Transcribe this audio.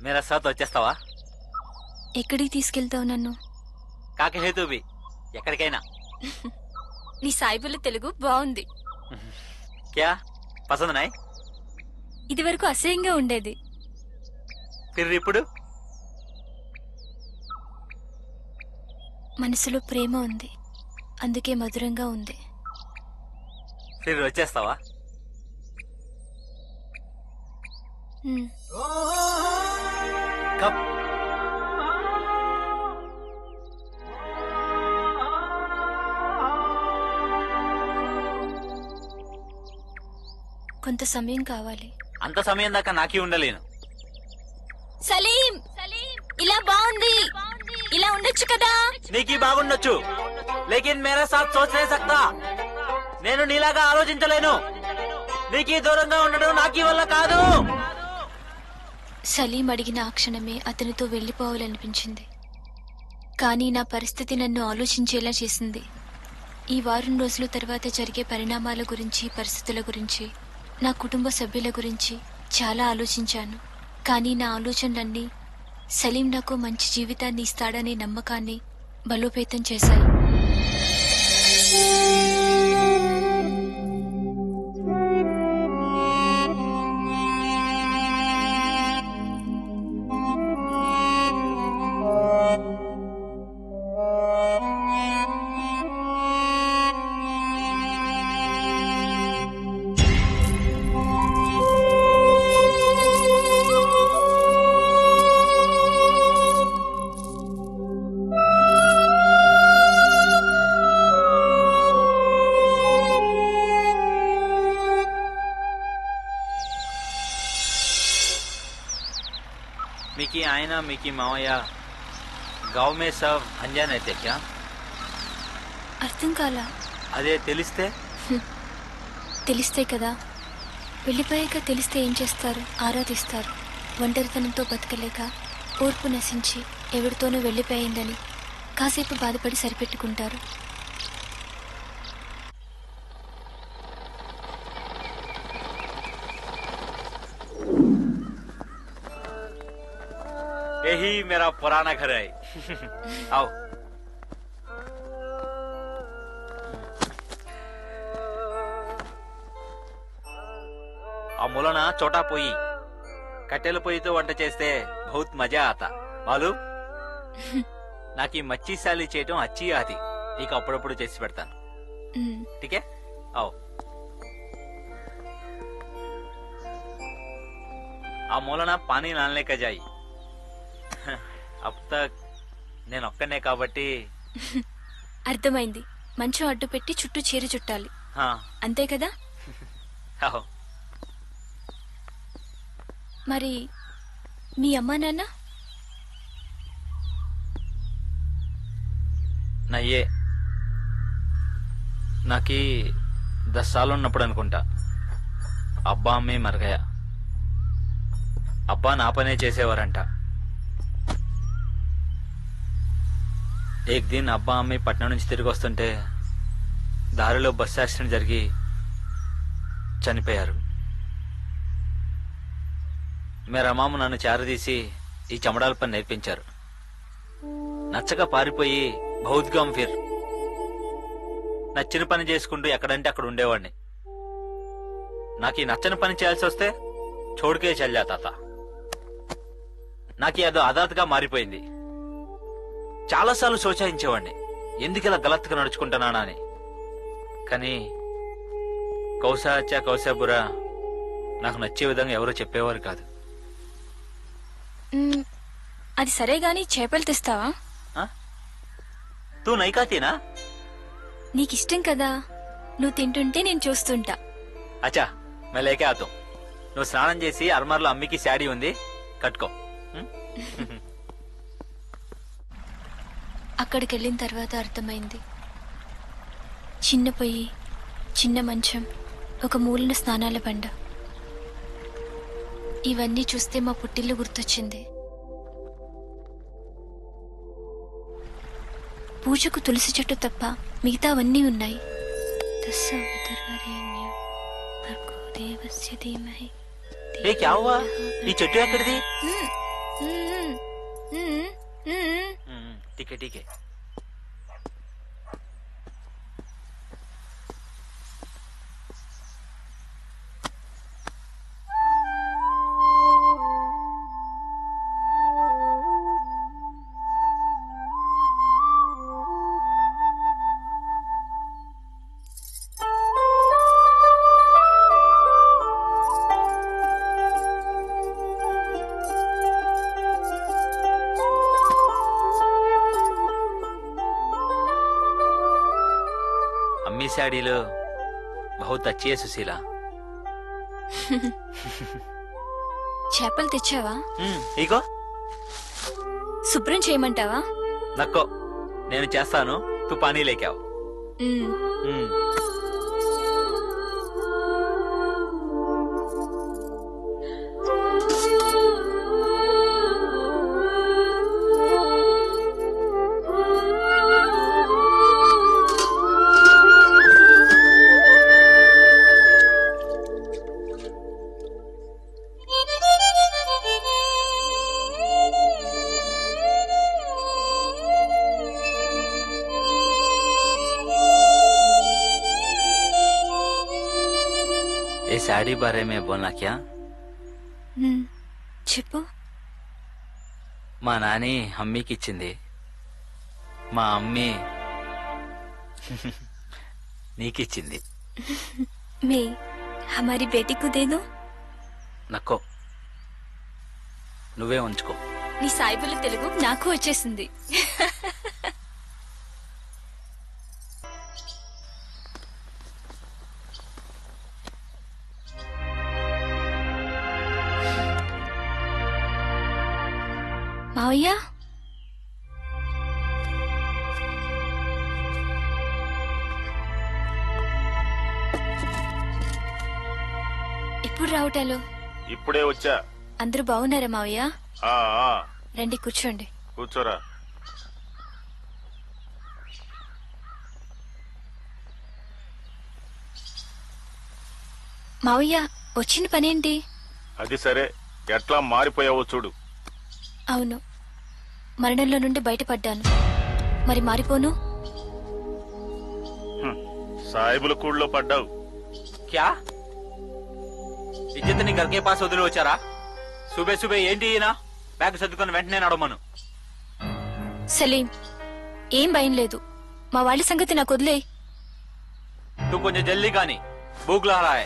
मेरा साथ వచ్చేస్తావా? ఎక్కడికి తీసుకెళ్తావు నన్ను? కాకి హేతుబి ఎక్కడికైనా. నీ సాయిబుల తెలుగు బాగుంది. క్యా పసంద్ నాయ్? ఇది వరకు అసహ్యంగా ఉండేది. ఫిర్ ఇప్పుడు మనసులో ప్రేమ ఉంది, అందుకే మధురంగా ఉంది. ఫిర్ వచ్చేస్తావా? కబ్? కొంత సమయం కావాలి. అంత సమయం దాకా నాకీ ఉండలేను. సలీం, ఇలా బాగుంది, ఇలా ఉండొచ్చు కదా. నీకీ బాగుండొచ్చు, లేకిన్ మేరా సాత్ సోచ్ నే సక్తా. నేను నీలాగా ఆలోచించలేను. నీకీ దూరంగా ఉండడం నాకీ వల్ల కాదు. సలీం అడిగిన ఆ క్షణమే అతనితో వెళ్లిపోవాలనిపించింది. కానీ నా పరిస్థితి నన్ను ఆలోచించేలా చేసింది. ఈ వారం రోజుల తర్వాత జరిగే పరిణామాల గురించి, పరిస్థితుల గురించి, నా కుటుంబ సభ్యుల గురించి చాలా ఆలోచించాను. కానీ నా ఆలోచనలన్నీ సలీం నాకు మంచి జీవితాన్ని ఇస్తాడనే నమ్మకాన్ని బలోపేతం చేశాయి. मिकी आयना मिकी मावయ్య गांव में सब अनजान रहते क्या? అర్థం కాలా? అదే తెలిస్తే తెలిస్తే కదా. వెళ్ళిపోయాక తెలిస్తే ఏం చేస్తారు? ఆరాధిస్తారు. ఒంటరితనంతో బతకలేక ఓర్పు నశించి ఎవరితోనూ వెళ్ళిపోయిందని కాసేపు బాధపడి సరిపెట్టుకుంటారు. यही मेरा पुराना घर है. आओ. ఆ మూలన చోటా పోయి కట్టెల పొయ్యితో వంట చేస్తే బహుత్ మజా ఆతా మాలు. నాకు ఈ మచ్చి సాలి చేయటం అచ్చి ఆది. నీకు అప్పుడప్పుడు చేసి పెడతాను. ఠీకే आओ. ఆ మూలన పానీ నాన్లే కా జాయి. అబ్ తక్ నేను ఒక్కనే కాబట్టి. అర్థమైంది. మంచం అడ్డు పెట్టి చుట్టూ చీర చుట్టాలి, అంతే కదా? మరి మీ అమ్మా నాన్న? నయ్యే నాకి 10 సార్లు ఉన్నప్పుడు అనుకుంటా అబ్బా అమ్మే మరగయా. అబ్బా నా పనే చేసేవారంట. ఏక్ దిన్ అబ్బా అమ్మాయి పట్నం నుంచి తిరిగి వస్తుంటే దారిలో బస్సు యాక్సిడెంట్ జరిగి చనిపోయారు. మేరా మామ నన్ను చేరదీసి ఈ చమడాల పని నేర్పించారు. నచ్చగా పారిపోయి బౌద్గాం ఫిర్ నచ్చిన పని చేసుకుంటూ ఎక్కడంటే అక్కడ ఉండేవాడిని. నాకు ఈ నచ్చని పని చేయాల్సి వస్తే చోడుకే చల్ జాతా తా. నాకు అదో ఆదాతగా మారిపోయింది. చాలాసార్లు సోచాయించేవాడిని ఎందుకు ఇలా గలత్తుగా నడుచుకుంటున్నానా అని. కానీ కౌసా అచ్చా కౌసా బురా నాకు నచ్చే విధంగా ఎవరో చెప్పేవారు కాదు. అది సరే గాని చేపలు తెస్తావా? తూ నైకాతీనా? నీకిష్టం కదా, నువ్వు తింటుంటే నేను చూస్తుంటా. అచ్చా మే లేకే ఆతా. నువ్వు స్నానం చేసి అల్మార్లో అమ్మికి శాడీ ఉంది, కట్టుకో. అక్కడికి వెళ్ళిన తర్వాత అర్థమైంది. చిన్న పొయ్యి, చిన్న మంచం, ఒక మూలన స్నానాల బండ. ఇవన్నీ చూస్తే మా పుట్టిల్లు గుర్తొచ్చింది. పూజకు తులసి చెట్టు తప్ప మిగతావన్నీ ఉన్నాయి. ఏ క్యా హువా? ఈ చెట్టు ఎక్కడిది? టీకే టీకే. అమ్మీ శాడీలో బహుత్ అచ్చి హై సుశీలా. చేపలు తెచ్చావా? ఇగో శుభ్రం చేయమంటావా? నక్కో, నేను చేస్తాను. తు పానీ లేకావు. ఏ శాడీ బారే మే బోల్నా క్యా? చెప్పు. మా నాని అమ్మీకి ఇచ్చింది. మా అమ్మి నీకిచ్చింది. మే హమారీ బేటీ కు దే దో. నక్కో, నువ్వే ఉంచుకో. నీ సాయిబుల తెలుగు నాకు వచ్చేసింది. మావయ్య, ఎప్పుడు రావటాలు? ఇప్పుడే వచ్చా. అందరూ బాగున్నారా మావయ్య? ఆ, ఆ, రండి కూర్చోండి. కూర్చోరా. మావయ్య, వచ్చిన పనేంటి? అది సరే, ఎట్లా మారిపోయావో చూడు. అవును, మరణంలో నుండి బయటపడ్డాను. మరి మారిపోను? సాయిబుల కూళ్ళలో పడ్డావు. క్యా ఇజ్జత్ ని గర్కే పాస్ వదిలి వచ్చారా? సుబే సుబే ఏంటి ఈయన? బ్యాగ్ సర్దుకొని వెంటనే నడవమను. సలీం, ఏం భయం లేదు. మా వాళ్ళ సంగతి నాకు వదిలే. తూ కొంచెం జల్దీ కానీ భూక్ లహరా హై.